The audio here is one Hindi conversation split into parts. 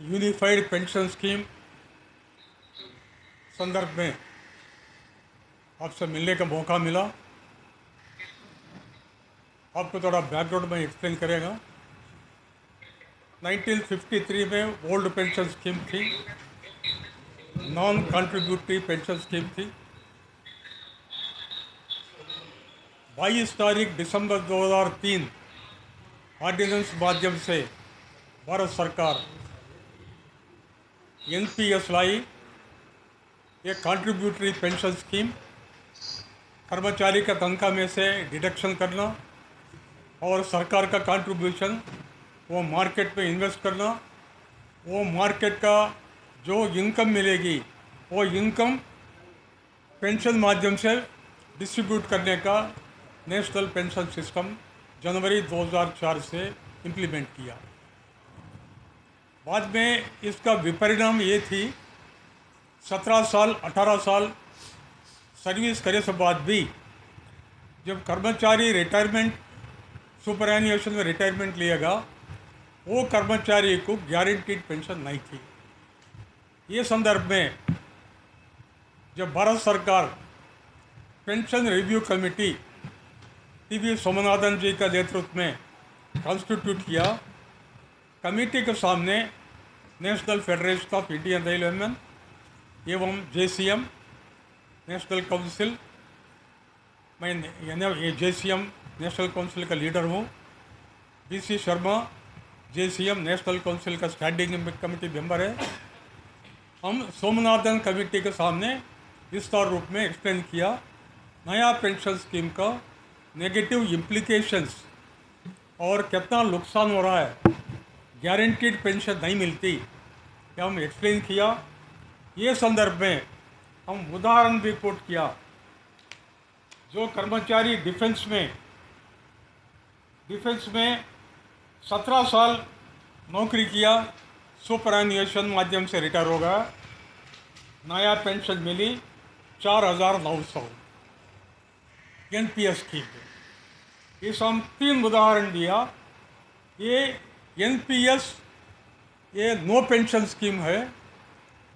यूनिफाइड पेंशन स्कीम संदर्भ में आपसे मिलने का मौका मिला। आपको थोड़ा बैकग्राउंड में एक्सप्लेन करेगा। 1953 में ओल्ड पेंशन स्कीम थी, नॉन कंट्रीब्यूटरी पेंशन स्कीम थी। 22 तारीख दिसंबर 2003 ऑर्डिनेंस माध्यम से भारत सरकार एनपीएस लाई, एक कंट्रीब्यूटरी पेंशन स्कीम। कर्मचारी का तनख्वाह में से डिडक्शन करना और सरकार का कंट्रीब्यूशन वो मार्केट में इन्वेस्ट करना, वो मार्केट का जो इनकम मिलेगी वो इनकम पेंशन माध्यम से डिस्ट्रीब्यूट करने का नेशनल पेंशन सिस्टम जनवरी 2004 से इम्प्लीमेंट किया। बाद में इसका विपरिणाम ये थी, 17 साल 18 साल सर्विस करे से बाद भी जब कर्मचारी रिटायरमेंट सुपरएन्युएशन में रिटायरमेंट लिएगा, वो कर्मचारी को गारंटीड पेंशन नहीं थी। ये संदर्भ में जब भारत सरकार pension review committee T V Somanathan ji का नेतृत्व में कॉन्स्टिट्यूट किया, कमेटी के सामने National Federation of Indian Railwaymen एवं जेसीएम नेशनल काउंसिल, मैं जेसीएम नेशनल काउंसिल का लीडर हूँ, B C Sharma JCM National Council का स्टैंडिंग कमेटी मेंबर है। हम सोमनाथन कमेटी के सामने विस्तार रूप में एक्सप्लेन किया नया पेंशन स्कीम का नेगेटिव इम्प्लीकेशंस और कितना नुकसान हो रहा है, गारंटीड पेंशन नहीं मिलती, ये हम एक्सप्लेन किया। ये संदर्भ में हम उदाहरण भी कोट किया। जो कर्मचारी डिफेंस में 17 साल नौकरी किया, सुपरएन्युएशन माध्यम से रिटायर होगा, नया पेंशन मिली 4,900 एनपीएस स्कीम। इस हम 3 उदाहरण दिया। ये एनपीएस ये नो पेंशन स्कीम है,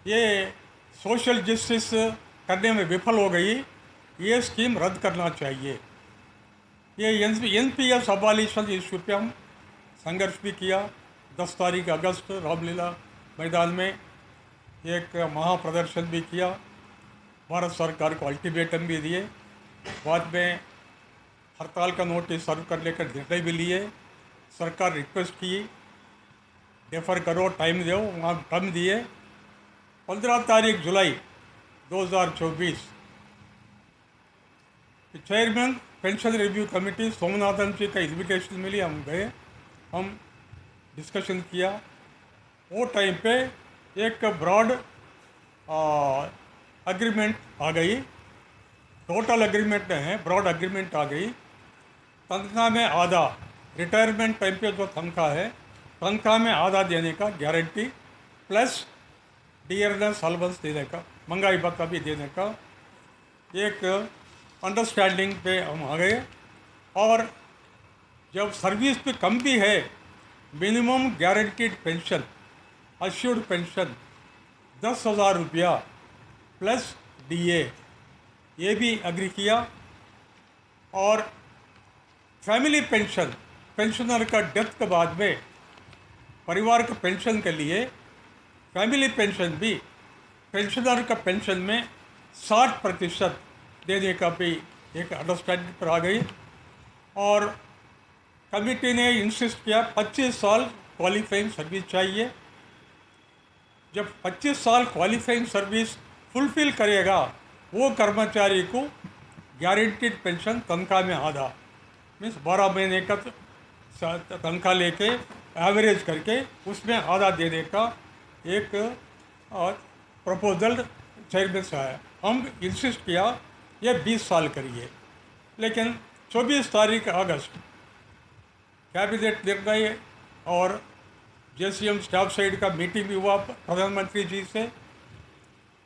ये सोशल जस्टिस करने में विफल हो गई, ये स्कीम रद्द करना चाहिए। ये एनपीएस अबॉलिशन इश्यू पे हम संघर्ष भी किया। 10 तारीख अगस्त रामलीला मैदान में एक महाप्रदर्शन भी किया, भारत सरकार को अल्टीमेटम भी दिए, बाद में हड़ताल का नोटिस सर्व करने का निर्णय भी लिए। सरकार रिक्वेस्ट की डेफर करो, टाइम दो, वहाँ टाइम दिए। 15 तारीख जुलाई 2024 chairman pension review committee Somanathan ji का इन्विटेशन मिली, हम गए, हम डिस्कशन किया। वो टाइम पे एक ब्रॉड अग्रीमेंट आ गई, टोटल एग्रीमेंट है, ब्रॉड एग्रीमेंट आ गई। तनख्वाह में आधा, रिटायरमेंट टाइम पे जो तनख्वाह है, तनख्वाह में आधा देने का गारंटी, प्लस डियरनेस अलाउंस देने का, महंगाई भत्ता भी देने का एक अंडरस्टैंडिंग पे हम आ गए। और जब सर्विस पे कम भी है, minimum guaranteed pension, assured pension 10,000 रुपया प्लस डीए, ये भी एग्री किया। और फैमिली पेंशन, पेंशनर का डेथ के बाद में परिवार के पेंशन के लिए फैमिली पेंशन भी पेंशनर का पेंशन में 60% देने का भी एक अंडरस्टैंडिंग पर आ गई। और कमेटी ने इंसिस्ट किया 25 साल क्वालिफाइंग सर्विस चाहिए। जब 25 साल क्वालिफाइंग सर्विस फुलफिल करेगा, वो कर्मचारी को गारंटीड पेंशन तनख्वाह में आधा, मीन्स 12 महीने का तनख्वाह लेके एवरेज करके उसमें आधा देने का एक प्रपोजल चेयरमैन से आया। हम इंसिस्ट किया ये 20 साल करिए, लेकिन 24 तारीख अगस्त कैबिनेट निर्णय और जेसीएम स्टाफ साइड का मीटिंग भी हुआ प्रधानमंत्री जी से।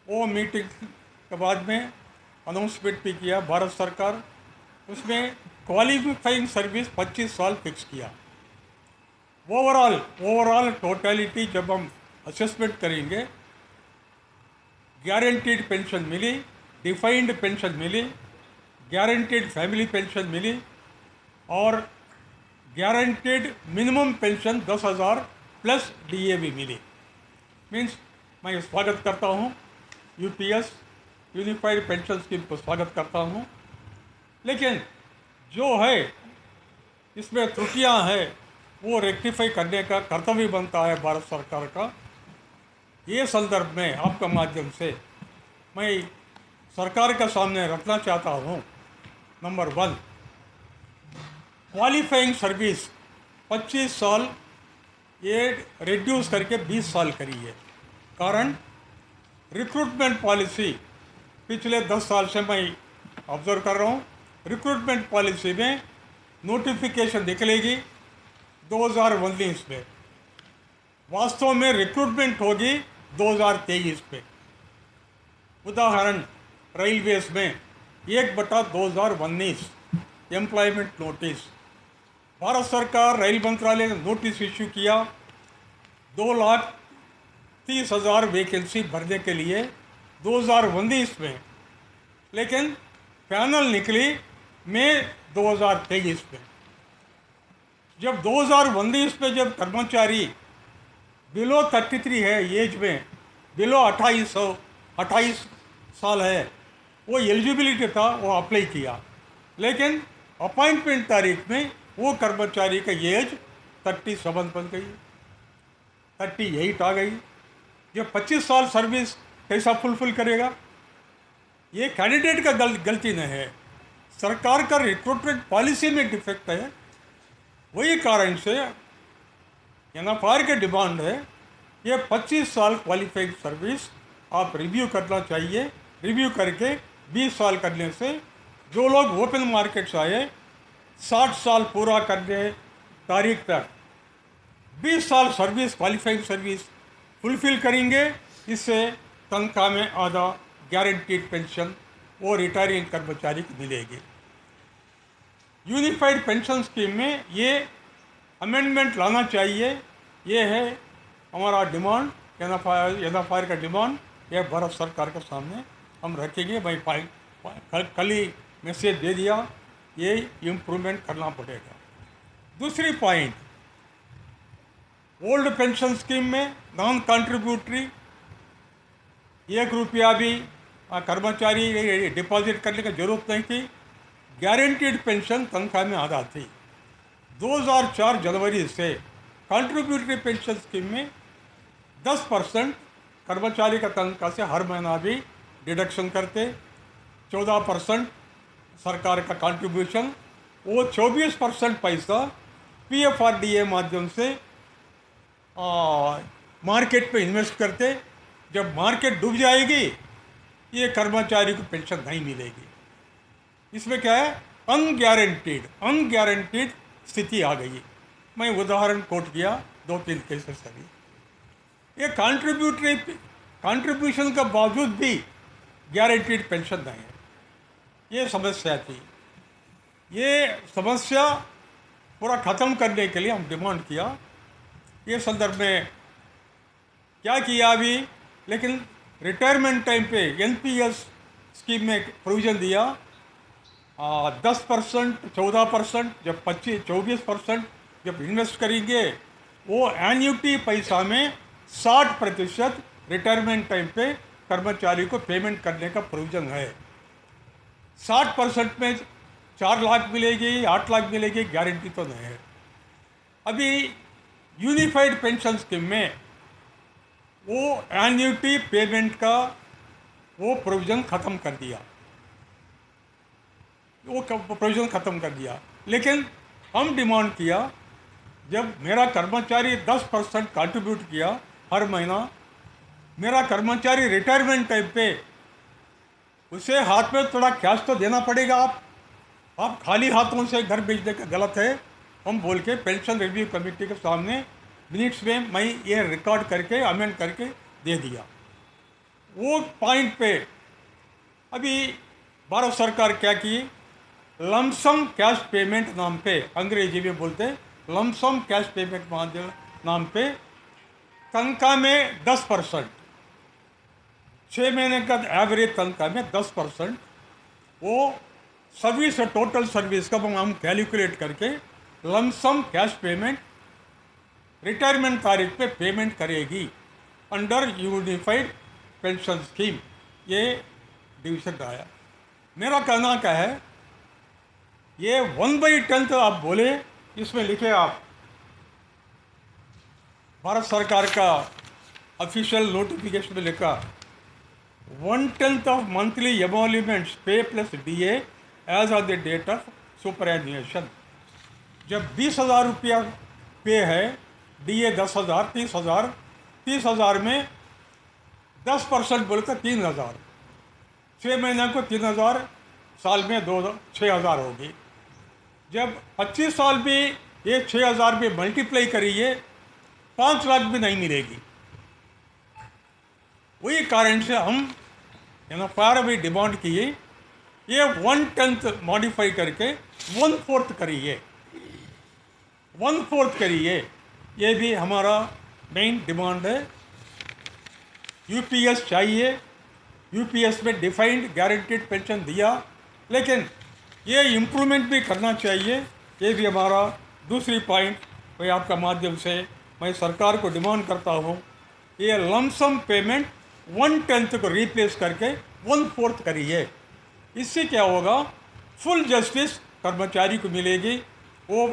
वो मीटिंग के बाद में अनाउंसमेंट भी किया भारत सरकार, उसमें क्वालिफाइंग सर्विस 25 साल फिक्स किया। ओवरऑल टोटलिटी जब हम असेसमेंट करेंगे, गारंटीड पेंशन मिली, डिफाइंड पेंशन मिली, गारंटीड फैमिली पेंशन मिली और guaranteed minimum pension 10,000 plus DA भी मिली। मीन्स मैं स्वागत करता हूँ यूपीएस यूनिफाइड पेंशन स्कीम को स्वागत करता हूँ, लेकिन जो है इसमें त्रुटियां हैं वो रेक्टिफाई करने का कर्तव्य बनता है भारत सरकार का। ये संदर्भ में आपका माध्यम से मैं सरकार के सामने रखना चाहता हूँ। नंबर 1, क्वालिफाइंग सर्विस 25 साल ये रिड्यूस करके 20 साल करी है। कारण रिक्रूटमेंट पॉलिसी पिछले 10 साल से मैं ऑब्जर्व कर रहा हूँ। रिक्रूटमेंट पॉलिसी में नोटिफिकेशन निकलेगी 2019 में, वास्तव में रिक्रूटमेंट होगी 2023 में। उदाहरण रेलवेज में 1/2019 एम्प्लॉयमेंट नोटिस, भारत सरकार रेल मंत्रालय ने नोटिस इश्यू किया 2,30,000 वैकेंसी भरने के लिए 2019 में, लेकिन पैनल निकली मई 2023 में। जब 2019 में जब कर्मचारी बिलो 33 है एज में, बिलो 28 साल है, वो एलिजिबिलिटी था, वो अप्लाई किया, लेकिन अपॉइंटमेंट तारीख में वो कर्मचारी का एज 37 बन गई, 38 आ गई। जो 25 साल सर्विस कैसा फुलफिल करेगा? ये कैंडिडेट का गलती नहीं है, सरकार का रिक्रूटमेंट पॉलिसी में डिफेक्ट है। वही कारण से एनएफआर की डिमांड है ये 25 साल क्वालिफाइड सर्विस आप रिव्यू करना चाहिए। रिव्यू करके 20 साल करने से जो लोग ओपन मार्केट से आए 60 साल पूरा करने तारीख तक 20 साल सर्विस क्वालिफाइड सर्विस फुलफिल करेंगे। इससे तनख्वाह में आधा गारंटीड पेंशन वो रिटायरिंग कर्मचारी को मिलेगी। यूनिफाइड पेंशन स्कीम में ये अमेंडमेंट लाना चाहिए। ये है हमारा डिमांड, एनएफआर का डिमांड। यह भारत सरकार के सामने हम रखेंगे। मैं कल ही मैसेज दे दिया, ये इम्प्रूवमेंट करना पड़ेगा। दूसरी पॉइंट, ओल्ड पेंशन स्कीम में नॉन कंट्रीब्यूटरी 1 रुपया भी कर्मचारी डिपॉजिट करने की जरूरत नहीं थी। गारंटीड पेंशन तनख्वाह में आधा थी। 2004 जनवरी से कंट्रीब्यूटरी पेंशन स्कीम में 10% कर्मचारी का तनख्वाह से हर महीना भी डिडक्शन करते, 14% सरकार का कंट्रीब्यूशन, वो 24% पैसा पीएफआरडीए माध्यम से मार्केट पे इन्वेस्ट करते। जब मार्केट डूब जाएगी ये कर्मचारी को पेंशन नहीं मिलेगी। इसमें क्या है, अनगारंटीड स्थिति आ गई। मैं उदाहरण कोट किया 2-3 केसेस अभी। ये कंट्रीब्यूशन के बावजूद भी गारंटीड पेंशन नहीं है, ये समस्या थी। ये समस्या पूरा ख़त्म करने के लिए हम डिमांड किया। ये संदर्भ में क्या किया अभी, लेकिन रिटायरमेंट टाइम पे एनपीएस स्कीम में प्रोविज़न दिया 10%, 14%, जब 24% जब इन्वेस्ट करेंगे वो एन्युटी पैसा में 60% रिटायरमेंट टाइम पे कर्मचारी को पेमेंट करने का प्रोविज़न है। 60% में 4 लाख मिलेगी, 8 लाख मिलेगी, गारंटी तो नहीं है। अभी यूनिफाइड पेंशन स्कीम में वो एन्युटी पेमेंट का वो प्रोविज़न ख़त्म कर दिया, लेकिन हम डिमांड किया, जब मेरा कर्मचारी 10% कंट्रीब्यूट किया हर महीना, मेरा कर्मचारी रिटायरमेंट टाइम पे उसे हाथ में थोड़ा कैश तो देना पड़ेगा। आप खाली हाथों से घर भेजने का गलत है। हम बोल के पेंशन रिव्यू कमेटी के सामने मिनट्स में मैं ये रिकॉर्ड करके अमेंड करके दे दिया। वो पॉइंट पे अभी भारत सरकार क्या की, लमसम कैश पेमेंट नाम पे, अंग्रेजी में बोलते लमसम कैश पेमेंट नाम पे तनख्वाह में 10%, 6 महीने का एवरेज तनख्वाह में 10% वो सर्विस, टोटल सर्विस का हम कैलकुलेट करके लमसम कैश पेमेंट रिटायरमेंट तारीख पे पेमेंट करेगी अंडर यूनिफाइड पेंशन स्कीम। ये डिवीजन आया। मेरा कहना क्या है, ये 1/10 आप बोले, इसमें लिखे आप भारत सरकार का ऑफिशियल नोटिफिकेशन में लिखा 1/10 of monthly emoluments pay plus DA as on the date of superannuation. जब 20,000 रुपया पे है, DA 10,000, 30,000, 30,000 में 10% बोलकर 3,000, 6 महीने को 3,000, साल में 6,000 होगी। जब 25 साल भी ये 6,000 भी मल्टीप्लाई करिए, 5 लाख भी नहीं मिलेगी। वही कारण से हम NFR भी डिमांड किए, ये 1/10 मॉडिफाई करके 1/4 करिए, 1/4 करिए। ये भी हमारा मेन डिमांड है। UPS चाहिए, UPS में डिफाइंड गारंटीड पेंशन दिया, लेकिन ये इम्प्रूवमेंट भी करना चाहिए। ये भी हमारा दूसरी पॉइंट मैं आपका माध्यम से मैं सरकार को डिमांड करता हूँ, ये लमसम पेमेंट 1/10 को रिप्लेस करके 1/4 करिए। इससे क्या होगा, फुल जस्टिस कर्मचारी को मिलेगी। वो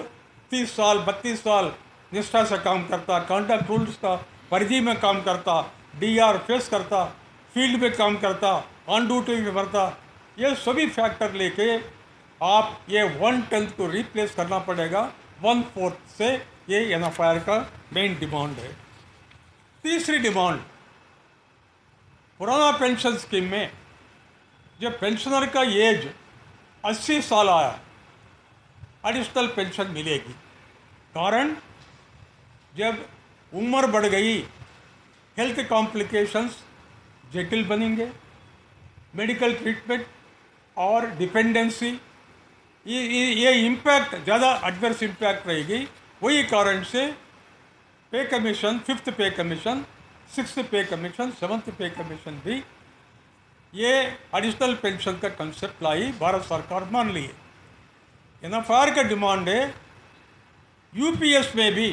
30 साल 32 साल निष्ठा से काम करता, कॉन्ट्रैक्ट रूल्स का परिधि में काम करता, DR फेस करता, फील्ड में काम करता, ऑन ड्यूटी में भरता, ये सभी फैक्टर लेके आप ये 1/10 को रिप्लेस करना पड़ेगा 1/4 से। ये NFR का मेन डिमांड है। तीसरी डिमांड, पुराना पेंशन स्कीम में जब पेंशनर का एज 80 साल आया, एडिशनल पेंशन मिलेगी। कारण, जब उम्र बढ़ गई, हेल्थ कॉम्प्लिकेशंस जटिल बनेंगे, मेडिकल ट्रीटमेंट और डिपेंडेंसी, ये इम्पैक्ट ज़्यादा एडवर्स इम्पैक्ट रहेगी। वही कारण से पे कमीशन, 5th पे कमीशन, 6th पे कमीशन, 7th पे कमीशन भी ये एडिशनल पेंशन का कंसेप्ट लाई, भारत सरकार मान ली है। NFR का डिमांड है UPS में भी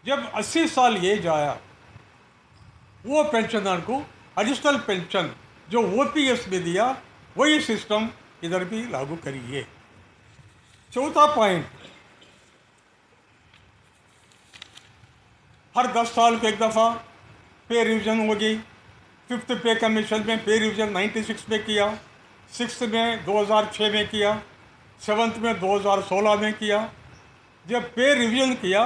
जब 80 साल एज आया, वो पेंशनर को एडिशनल पेंशन जो OPS में दिया, वही सिस्टम इधर भी लागू करिए। चौथा पॉइंट, हर 10 साल को एक दफ़ा पे रिवीजन होगी। 5th पे कमीशन में पे रिवीजन 96 में किया, 6th में 2006 में किया, 7th में 2016 में किया। जब पे रिवीजन किया,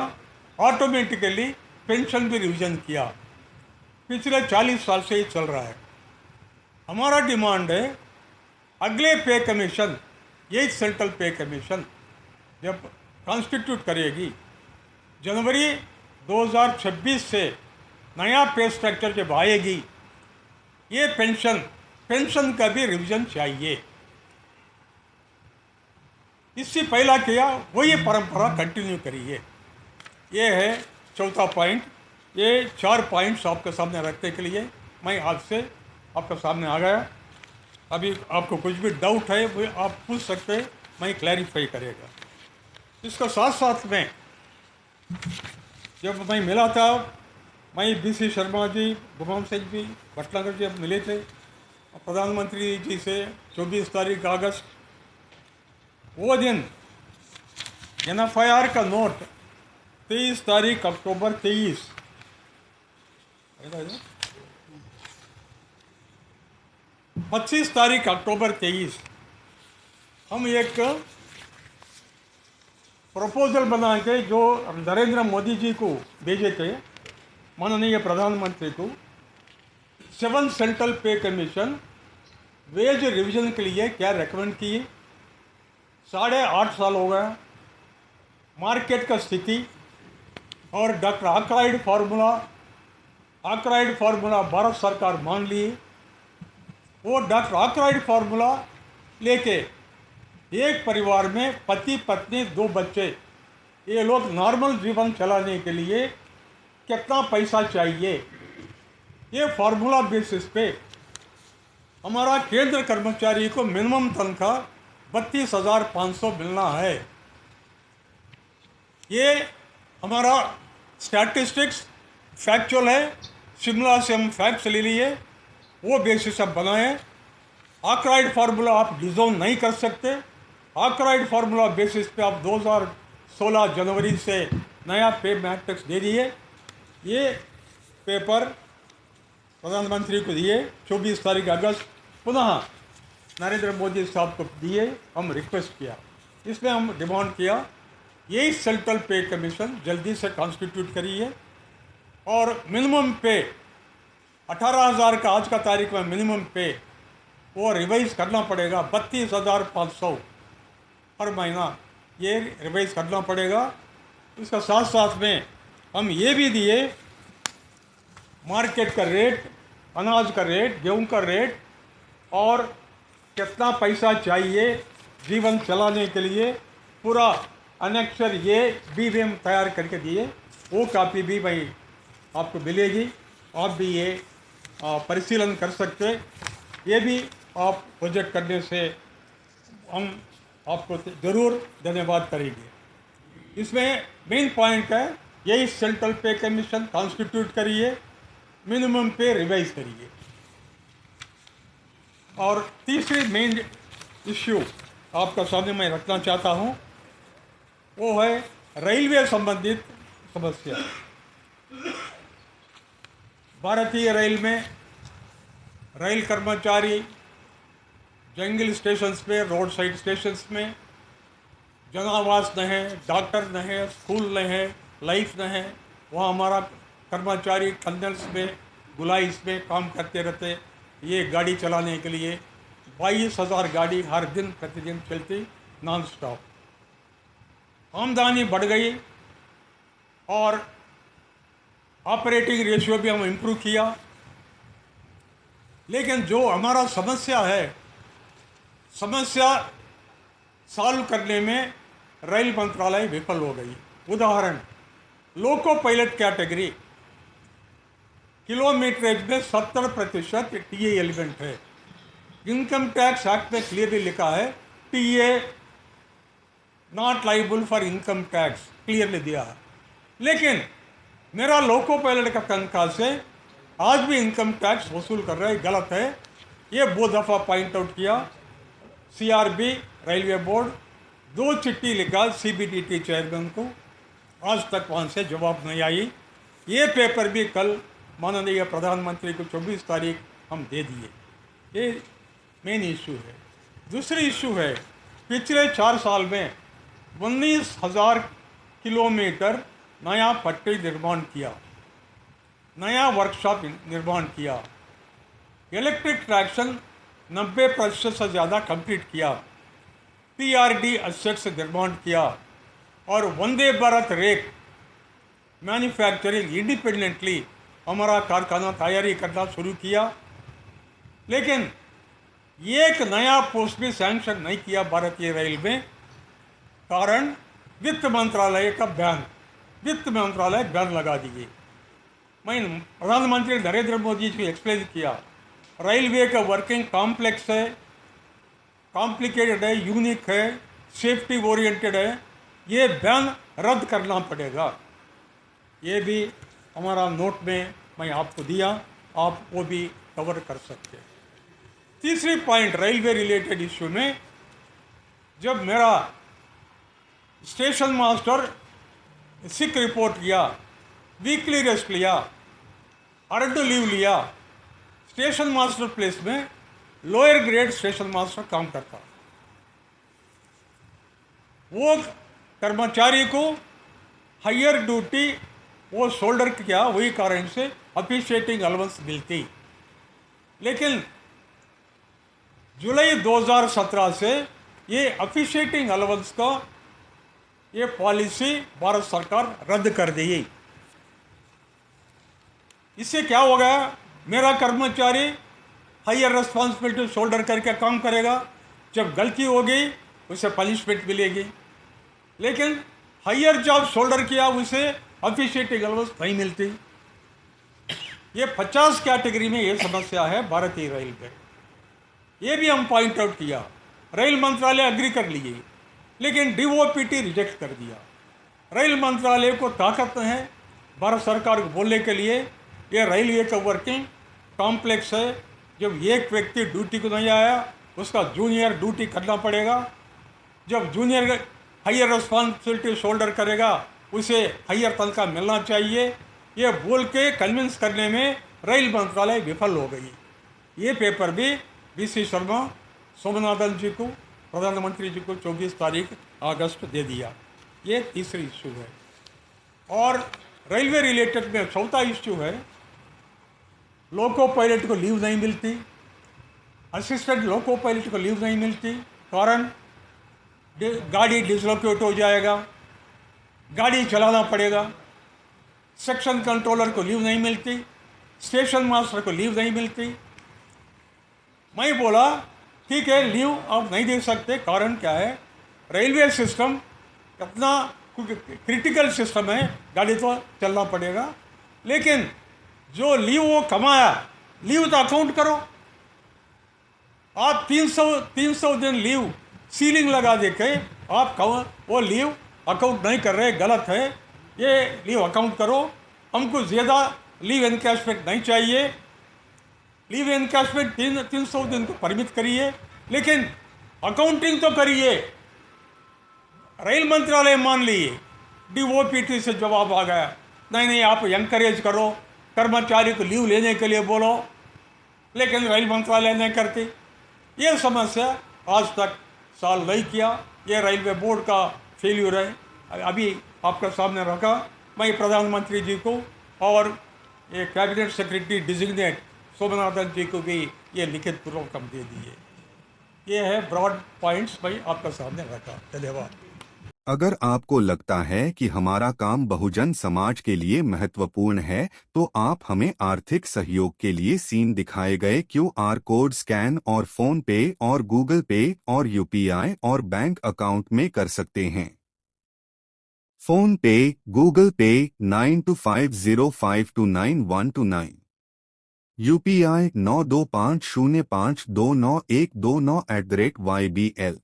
ऑटोमेटिकली पेंशन भी रिवीजन किया। पिछले 40 साल से ये चल रहा है। हमारा डिमांड है अगले पे कमीशन, ये सेंट्रल पे कमीशन जब कॉन्स्टिट्यूट करेगी, जनवरी 2026 से नया पे स्ट्रक्चर जब आएगी, ये पेंशन का भी रिवीजन चाहिए। इससे पहला किया वही परंपरा कंटिन्यू करिए। ये है चौथा पॉइंट। ये 4 पॉइंट्स आपके सामने रखने के लिए मैं आपसे आपके सामने आ गया। अभी आपको कुछ भी डाउट है वो आप पूछ सकते हैं, मैं क्लैरिफाई करेगा। इसका साथ साथ में जब मैं मिला था, मैं BC शर्मा जी, गुमान सिंह जी, भटनागर जी अब मिले थे प्रधानमंत्री जी से 24 तारीख अगस्त। वो दिन NFR का नोट 23 तारीख अक्टूबर 23, 25 तारीख अक्टूबर 23 हम एक प्रपोजल बना के जो नरेंद्र मोदी जी को भेजे थे, माननीय प्रधानमंत्री को, 7 सेंट्रल पे कमीशन वेज रिवीजन के लिए क्या रेकमेंड किए। 8.5 साल हो गया, मार्केट का स्थिति और डॉक्टर आर्कराइड फार्मूला भारत सरकार मान लिए। वो डॉक्टर आर्कराइड फार्मूला लेके एक परिवार में पति पत्नी 2 बच्चे, ये लोग नॉर्मल जीवन चलाने के लिए कितना पैसा चाहिए, ये फार्मूला बेसिस पे हमारा केंद्र कर्मचारी को मिनिमम तनख्वाह 32,500 मिलना है। ये हमारा स्टैटिस्टिक्स फैक्चुअल है, शिमला से हम फैक्ट्स ले लिए, वो बेसिस आप बनाएं। आर्कराइड फार्मूला आप डिज़ोन नहीं कर सकते। आर्कराइड फार्मूला बेसिस पे आप 2016 जनवरी से नया पे मैट्रिक्स दे दिए। ये पेपर प्रधानमंत्री को दिए, 24 तारीख अगस्त पुनः नरेंद्र मोदी साहब को दिए। हम रिक्वेस्ट किया, इसमें हम डिमांड किया यही सेंट्रल पे कमीशन जल्दी से कॉन्स्टिट्यूट करिए और मिनिमम पे 18,000 का आज का तारीख में मिनिमम पे वो रिवाइज करना पड़ेगा। 32,500 हर महीना ये रिवाइज करना पड़ेगा। इसका साथ साथ में हम ये भी दिए मार्केट का रेट, अनाज का रेट, गेहूं का रेट और कितना पैसा चाहिए जीवन चलाने के लिए, पूरा अनेक्सर ये भी हम तैयार करके दिए। वो कापी भी भाई आपको मिलेगी, आप भी ये परिशीलन कर सकते। ये भी आप प्रोजेक्ट करने से हम आपको ज़रूर धन्यवाद करेंगे। इसमें मेन पॉइंट है यही सेंट्रल पे कमीशन कॉन्स्टिट्यूट करिए, मिनिमम पे रिवाइज करिए। और तीसरी मेन इश्यू आपका सामने मैं रखना चाहता हूँ, वो है रेलवे संबंधित समस्या। भारतीय रेल में रेल कर्मचारी जंगल स्टेशंस पे, रोड साइड स्टेशंस में जनावास न है, डॉक्टर न है, स्कूल न है, लाइफ न है, वहाँ हमारा कर्मचारी टनल्स में, गुलाइस में काम करते रहते। ये गाड़ी चलाने के लिए 22,000 गाड़ी हर दिन प्रतिदिन चलती नॉन स्टॉप। आमदनी बढ़ गई और ऑपरेटिंग रेशियो भी हम इम्प्रूव किया, लेकिन जो हमारा समस्या सॉल्व करने में रेल मंत्रालय विफल हो गई। उदाहरण, लोको पायलट कैटेगरी किलोमीटरेज में 70% टीए एलिमेंट है। इनकम टैक्स एक्ट में क्लियरली लिखा है TA not liable for income tax, clearly दिया है। लेकिन मेरा लोको पायलट का तनख्वाह से आज भी इनकम टैक्स वसूल कर रहा है, गलत है। ये बहुत दफ़ा पॉइंट आउट किया सीआरबी, रेलवे बोर्ड, 2 चिट्ठी लिखा सीबीडीटी चेयरमैन को, आज तक वहाँ से जवाब नहीं आई। ये पेपर भी कल माननीय प्रधानमंत्री को 24 तारीख हम दे दिए। ये मेन इशू है। दूसरी इशू है, पिछले 4 साल में 19,000 किलोमीटर नया पटरी निर्माण किया, नया वर्कशॉप निर्माण किया, इलेक्ट्रिक ट्रैक्शन 90% से ज़्यादा कंप्लीट किया, पीआरडी एसेट्स निर्माण किया और Vande Bharat rake manufacturing independently हमारा कारखाना तैयारी करना शुरू किया। लेकिन एक नया पोस्ट भी सैंक्शन नहीं किया भारतीय रेल में, कारण वित्त मंत्रालय का बैन। वित्त मंत्रालय बैन लगा दिए। मैं प्रधानमंत्री नरेंद्र मोदी जी को एक्सप्लेन किया, रेलवे का वर्किंग कॉम्प्लेक्स है, कॉम्प्लिकेटेड है, यूनिक है, सेफ्टी ओरिएंटेड है, ये बैन रद्द करना पड़ेगा। ये भी हमारा नोट में मैं आपको दिया, आप वो भी कवर कर सकते हैं। तीसरी पॉइंट रेलवे रिलेटेड इश्यू में, जब मेरा स्टेशन मास्टर सिक रिपोर्ट किया, वीकली रेस्ट लिया, अर्नड लीव लिया, स्टेशन मास्टर प्लेस में लोअर ग्रेड स्टेशन मास्टर काम करता, वो कर्मचारी को हायर ड्यूटी वो शोल्डर किया, वही कारण से अप्रिशिएटिंग अलाउंस मिलती। लेकिन जुलाई 2017 से ये अप्रिशिएटिंग अलाउंस का ये पॉलिसी भारत सरकार रद्द कर दी। इससे क्या हो गया, मेरा कर्मचारी हायर रिस्पॉन्सिबिलिटी शोल्डर करके काम करेगा, जब गलती हो गई उसे पनिशमेंट मिलेगी। लेकिन हायर जॉब शोल्डर किया उसे ऑफिशिएटिंग अलाउंस नहीं मिलती। ये 50 कैटेगरी में ये समस्या है भारतीय रेल पे। ये भी हम पॉइंट आउट किया, रेल मंत्रालय अग्री कर लिए, लेकिन डीओपीटी रिजेक्ट कर दिया। रेल मंत्रालय को ताकत है भारत सरकार को बोलने के लिए, ये रेलवे का वर्किंग कॉम्प्लेक्स है। जब एक व्यक्ति ड्यूटी को नहीं आया, उसका जूनियर ड्यूटी करना पड़ेगा। जब जूनियर हायर रिस्पॉन्सिबिलिटी शोल्डर करेगा, उसे हायर तनख्वाह मिलना चाहिए। ये बोल के कन्विंस करने में रेल मंत्रालय विफल हो गई। ये पेपर भी वीसी शर्मा सोमनाथन जी को, प्रधानमंत्री जी को 24 तारीख अगस्त दे दिया। ये तीसरी इश्यू है। और रेलवे रिलेटेड में चौथा इश्यू है, लोको पायलट को लीव नहीं मिलती, असिस्टेंट लोको पायलट को लीव नहीं मिलती। कारण गाड़ी डिसलोकेट हो जाएगा, गाड़ी चलाना पड़ेगा। सेक्शन कंट्रोलर को लीव नहीं मिलती, स्टेशन मास्टर को लीव नहीं मिलती। मैं बोला ठीक है, लीव आप नहीं दे सकते, कारण क्या है, रेलवे सिस्टम इतना क्रिटिकल सिस्टम है, गाड़ी तो चलना पड़ेगा। लेकिन जो लीव वो कमाया, लीव तो अकाउंट करो। आप 300 दिन लीव सीलिंग लगा दे के आप वो लीव अकाउंट नहीं कर रहे, गलत है। ये लीव अकाउंट करो। हमको ज़्यादा लीव एनकैशमेंट नहीं चाहिए। लीव एनकैशमेंट 300 दिन को परिमित करिए, लेकिन अकाउंटिंग तो करिए। रेल मंत्रालय मान लिए, डीओपीटी से जवाब आ गया, नहीं नहीं आप एनकरेज करो, कर्मचारी को लीव लेने के लिए बोलो, लेकिन रेल मंत्रालय नहीं करती। ये समस्या आज तक सॉल्व नहीं किया। ये रेलवे बोर्ड का फेल्यूर है। अभी आपका सामने रखा, मैं प्रधानमंत्री जी को और ये कैबिनेट सेक्रेटरी डिजिग्नेट सोमनाथन जी को भी ये लिखित पूर्वक हम दे दिए। ये है ब्रॉड पॉइंट्स मैं आपका सामने रखा। धन्यवाद। अगर आपको लगता है कि हमारा काम बहुजन समाज के लिए महत्वपूर्ण है, तो आप हमें आर्थिक सहयोग के लिए सीन दिखाए गए QR कोड स्कैन और फोन पे और गूगल पे और UPI और बैंक अकाउंट में कर सकते हैं। फोन पे, गूगल पे 9250529129, UPI 9250529129@YBL।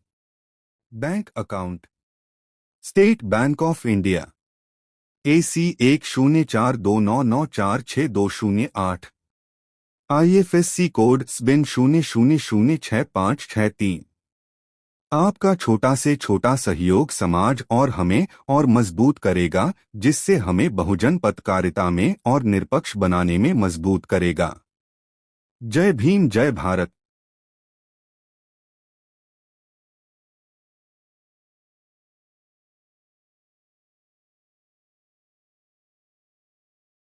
Bank account state bank of India AC 104299462008, IFSC code SBIN 00066563। आपका छोटा से छोटा सहयोग समाज और हमें और मजबूत करेगा, जिससे हमें बहुजन पत्रकारिता में और निष्पक्ष बनाने में मजबूत करेगा। जय भीम, जय भारत।